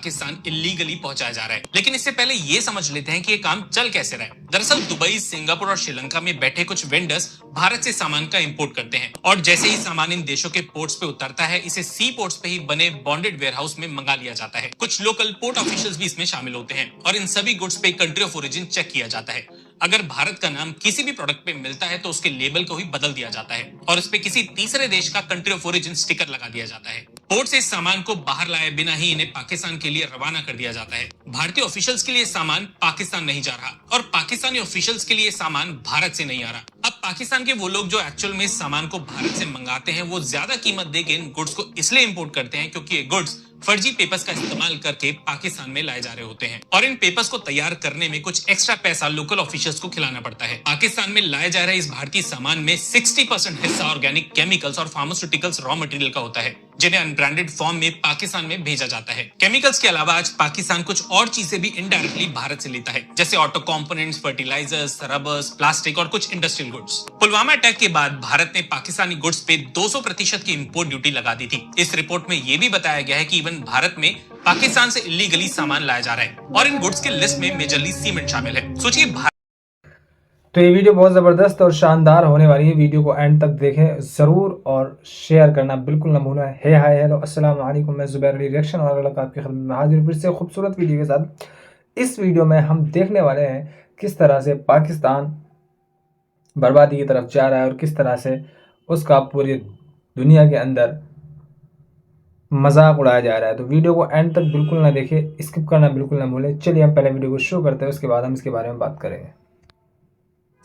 Pakistan illegally पहुंचाया जा रहा है। लेकिन इससे पहले ये समझ लेते हैं कि ये काम चल कैसे रहा है। दरअसल दुबई, सिंगापुर और श्रीलंका में बैठे कुछ वेंडर्स भारत से सामान का इंपोर्ट करते हैं और जैसे ही सामान इन देशों के पोर्ट्स पे उतरता है, इसे सी पोर्ट्स पे ही बने बॉन्डेड वेयरहाउस में मंगा लिया जाता है। कुछ लोकल पोर्ट ऑफिशियल्स भी इसमें शामिल होते हैं और इन सभी गुड्स पे कंट्री ऑफ ओरिजिन चेक किया जाता है। अगर भारत का नाम किसी भी प्रोडक्ट पे मिलता है तो उसके लेबल को ही बदल दिया जाता है और उस पे किसी तीसरे देश का कंट्री ऑफ ओरिजिन स्टिकर लगा दिया जाता है। पोर्ट से इस सामान को बाहर लाए बिना ही इन्हें पाकिस्तान के लिए रवाना कर दिया जाता है। भारतीय ऑफिशियल्स के लिए सामान पाकिस्तान नहीं जा रहा और पाकिस्तानी ऑफिशियल्स के लिए सामान भारत से नहीं आ रहा। अब पाकिस्तान के वो लोग जो एक्चुअल में इस सामान को भारत से मंगाते हैं, वो ज्यादा कीमत देके इन गुड्स को इसलिए इंपोर्ट करते हैं क्योंकि ये गुड्स फर्जी पेपर्स का इस्तेमाल करके पाकिस्तान में लाए जा रहे होते हैं और इन पेपर्स को तैयार करने में कुछ एक्स्ट्रा पैसा लोकल ऑफिशियल्स को खिलाना पड़ता है। पाकिस्तान में लाए जा रहे इस भारतीय सामान में 60% हिस्सा ऑर्गेनिक केमिकल्स और फार्मास्यूटिकल्स रॉ मटेरियल का होता है, जिन्हें अनब्रांडेड फॉर्म में पाकिस्तान में भेजा जाता है। केमिकल्स के अलावा आज पाकिस्तान कुछ और चीजें भी इनडायरेक्टली भारत से लेता है, जैसे auto components, fertilizers, rubbers, plastic और कुछ इंडस्ट्रियल गुड्स। पुलवामा अटैक के बाद भारत ने पाकिस्तानी गुड्स पे 200% की इंपोर्ट ड्यूटी लगा दी थी। इस रिपोर्ट में यह भी बताया गया है कि इवन भारत में पाकिस्तान से इलीगली सामान लाया जा रहा है और इन गुड्स की लिस्ट में मेजरली सीमेंट शामिल है। सोचिए तो ये वीडियो बहुत ज़बरदस्त और शानदार होने वाली है। वीडियो को एंड तक देखें ज़रूर और शेयर करना बिल्कुल ना भूलें। हे हाय हेलो अस्सलाम वालेकुम, मैं ज़ुबैर अली रिएक्शन और आपकी खिदमत में हाजिर फिर से खूबसूरत वीडियो के साथ। इस वीडियो में हम देखने वाले हैं किस तरह से पाकिस्तान बर्बादी की तरफ जा रहा है और किस तरह से उसका पूरी दुनिया के अंदर मजाक उड़ाया जा रहा है। तो वीडियो को एंड तक बिल्कुल ना देखें, स्किप करना बिल्कुल ना भूलें। चलिए हम पहले वीडियो को शुरू करते हैं, उसके बाद हम इसके बारे में बात करेंगे।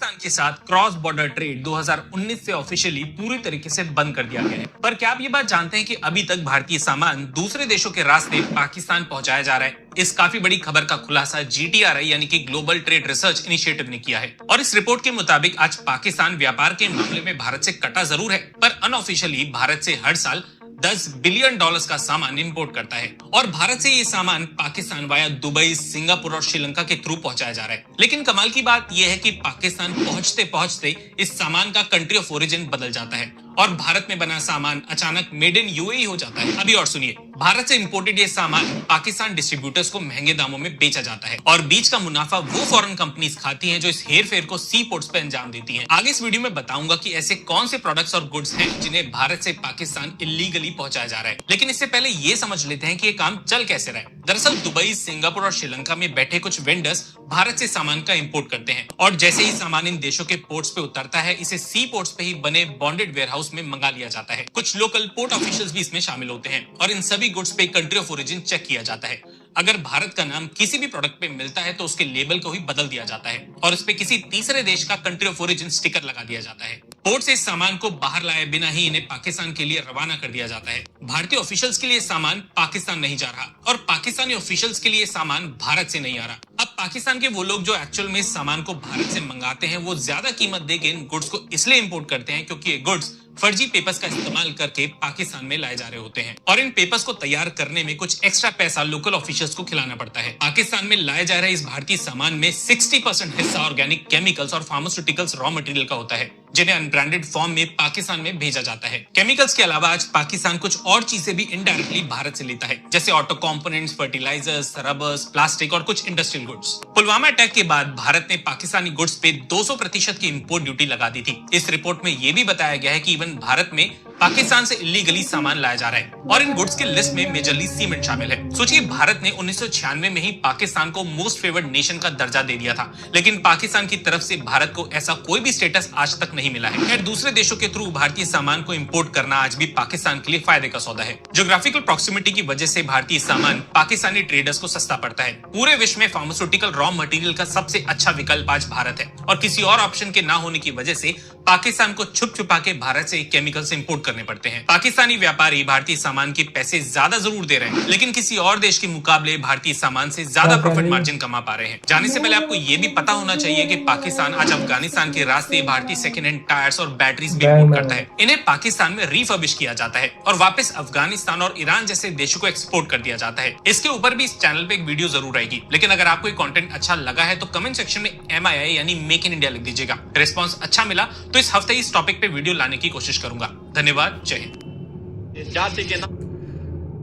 पाकिस्तान के साथ क्रॉस बॉर्डर ट्रेड 2019 से ऑफिशियली पूरी तरीके से बंद कर दिया गया है। पर क्या आप ये बात जानते हैं कि अभी तक भारतीय सामान दूसरे देशों के रास्ते पाकिस्तान पहुंचाया जा रहा है? इस काफी बड़ी खबर का खुलासा GTRI यानी कि ग्लोबल ट्रेड रिसर्च इनिशिएटिव ने किया है और इस रिपोर्ट के मुताबिक आज पाकिस्तान व्यापार के मामले में भारत से कटा जरूर है, पर अनऑफिशियली भारत से हर साल $10 बिलियन का सामान इंपोर्ट करता है और भारत से ये सामान पाकिस्तान वाया दुबई, सिंगापुर और श्रीलंका के थ्रू पहुंचाया जा रहा है। लेकिन कमाल की बात यह है कि पाकिस्तान पहुंचते पहुंचते इस सामान का कंट्री ऑफ ओरिजिन बदल जाता है और भारत में बना सामान अचानक मेड इन UAE हो जाता है। अभी और सुनिए, भारत से इंपोर्टेड ये सामान पाकिस्तान डिस्ट्रीब्यूटर्स को महंगे दामों में बेचा जाता है और बीच का मुनाफा वो फॉरेन कंपनीज खाती हैं जो इस हेर फेर को सी पोर्ट्स पे अंजाम देती हैं। आगे इस वीडियो में बताऊंगा कि ऐसे कौन से प्रोडक्ट्स और गुड्स हैं जिन्हें भारत से पाकिस्तान इलीगली पहुंचाया जा रहा है। लेकिन इससे पहले ये समझ लेते हैं कि ये काम चल कैसे रहा है। दरअसल दुबई, सिंगापुर और श्रीलंका में बैठे कुछ वेंडर्स भारत से सामान का इंपोर्ट करते हैं और जैसे ही सामान इन देशों के पोर्ट्स पे उतरता है, इसे सी पोर्ट्स पे ही बने बॉन्डेड वेयरहाउस में मंगा लिया जाता है। कुछ लोकल पोर्ट ऑफिशियल्स भी इसमें शामिल होते हैं और इन सभी गुड्स पे कंट्री ऑफ ओरिजिन चेक किया जाता है। अगर भारत का नाम किसी भी प्रोडक्ट पे मिलता है तो उसके लेबल को ही बदल दिया जाता है और उस पे किसी तीसरे देश का कंट्री ऑफ ओरिजिन स्टिकर लगा दिया जाता है। पोर्ट से इस सामान को बाहर लाए बिना ही इन्हें पाकिस्तान के लिए रवाना कर दिया जाता है। भारतीय ऑफिशियल्स के लिए सामान पाकिस्तान नहीं जा रहा और पाकिस्तानी ऑफिशियल्स के लिए सामान भारत से नहीं आ रहा। अब पाकिस्तान के वो लोग जो एक्चुअल में इस सामान को भारत से मंगाते हैं, वो ज्यादा कीमत देके इन गुड्स को इसलिए इंपोर्ट करते हैं क्योंकि ये गुड्स फर्जी पेपर्स का इस्तेमाल करके पाकिस्तान में लाए जा रहे होते हैं और इन पेपर्स को तैयार करने में कुछ एक्स्ट्रा पैसा लोकल ऑफिशियल्स को खिलाना पड़ता है। पाकिस्तान में लाए जा रहे इस भारतीय सामान में 60% हिस्सा ऑर्गेनिक केमिकल्स और फार्मास्यूटिकल्स रॉ मटेरियल का होता है, जिन्हें अनब्रांडेड फॉर्म में पाकिस्तान में भेजा जाता है। केमिकल्स के अलावा आज पाकिस्तान कुछ और चीजें भी इनडायरेक्टली भारत से लेता है, जैसे auto components, fertilizers, rubbers, plastic और कुछ इंडस्ट्रियल गुड्स। पुलवामा अटैक के बाद भारत ने पाकिस्तानी गुड्स पे 200% की इंपोर्ट ड्यूटी लगा दी थी। इस रिपोर्ट में यह भी बताया गया है कि इवन भारत में पाकिस्तान से इलीगली सामान लाया जा रहा है और इन गुड्स की लिस्ट में मेजरली सीमेंट शामिल है। सोचिए, भारत ने 1996 में ही पाकिस्तान को मोस्ट फेवर्ड नेशन का दर्जा दे दिया था, लेकिन पाकिस्तान की तरफ से भारत को ऐसा कोई भी स्टेटस आज तक नहीं मिला है। खैर, दूसरे देशों के थ्रू भारतीय सामान को इंपोर्ट करना आज भी पाकिस्तान के लिए फायदे का सौदा है। ज्योग्राफिकल प्रॉक्सिमिटी की वजह से भारतीय सामान पाकिस्तानी ट्रेडर्स को सस्ता पड़ता है। पूरे विश्व में फार्मास्यूटिकल रॉ मटेरियल का सबसे अच्छा विकल्प आज भारत है और किसी और ऑप्शन के ना होने की वजह से पाकिस्तान को छुप छुपा के भारत से केमिकल्स इंपोर्ट करने पड़ते हैं। पाकिस्तानी व्यापारी भारतीय सामान के पैसे ज्यादा जरूर दे रहे हैं, लेकिन किसी और देश के मुकाबले भारतीय सामान से ज्यादा प्रॉफिट मार्जिन कमा पा रहे हैं। जाने से पहले आपको यह भी पता होना चाहिए कि पाकिस्तान आज अफगानिस्तान के रास्ते भारतीय सेकेंड हैंड टायर्स और बैटरीज भी इंपोर्ट करता है। इन्हें पाकिस्तान में रिफर्बिश किया जाता है और वापस अफगानिस्तान और ईरान जैसे देशों को एक्सपोर्ट कर दिया जाता है। इसके ऊपर भी इस चैनल पे एक वीडियो जरूर आएगी, लेकिन अगर आपको ये कंटेंट अच्छा लगा है तो कमेंट सेक्शन में MII यानी मेक इन इंडिया लिख दीजिएगा। रिस्पॉन्स अच्छा मिला तो इस हफ्ते इस टॉपिक पे वीडियो लाने की कोशिश करूंगा। धन्यवाद, जय हिंद।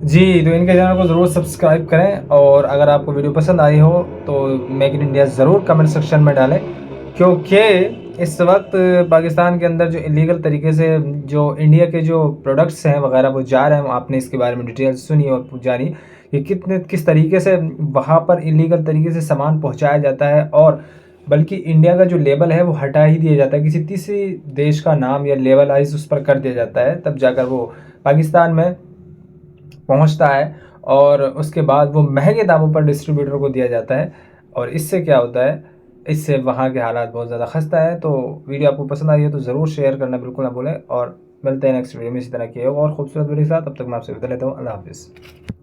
जी, तो इनके चैनल को ज़रूर सब्सक्राइब करें और अगर आपको वीडियो पसंद आई हो तो मेक इन इंडिया ज़रूर कमेंट सेक्शन में डालें, क्योंकि इस वक्त पाकिस्तान के अंदर जो इलीगल तरीके से जो इंडिया के जो प्रोडक्ट्स हैं वगैरह वो जा रहे हैं, आपने इसके बारे में डिटेल सुनी और जानी कि किस तरीके से वहाँ पर इलीगल तरीके से सामान पहुँचाया जाता है, और बल्कि इंडिया का जो लेबल है वो हटा ही दिया जाता है, किसी तीसरी देश का नाम या लेबलाइज उस पर कर दिया जाता है, तब जाकर वो पाकिस्तान में पहुंचता है और उसके बाद वो महंगे दामों पर डिस्ट्रीब्यूटर को दिया जाता है। और इससे क्या होता है, इससे वहाँ के हालात बहुत ज़्यादा खस्ता है। तो वीडियो आपको पसंद आई है तो ज़रूर शेयर करना बिल्कुल ना भूलें, और मिलते हैं नेक्स्ट वीडियो में इसी तरह की और खूबसूरत वीडियो के साथ। तब तक मैं आपसे विदा लेता हूँ। अल्लाह हाफिज़।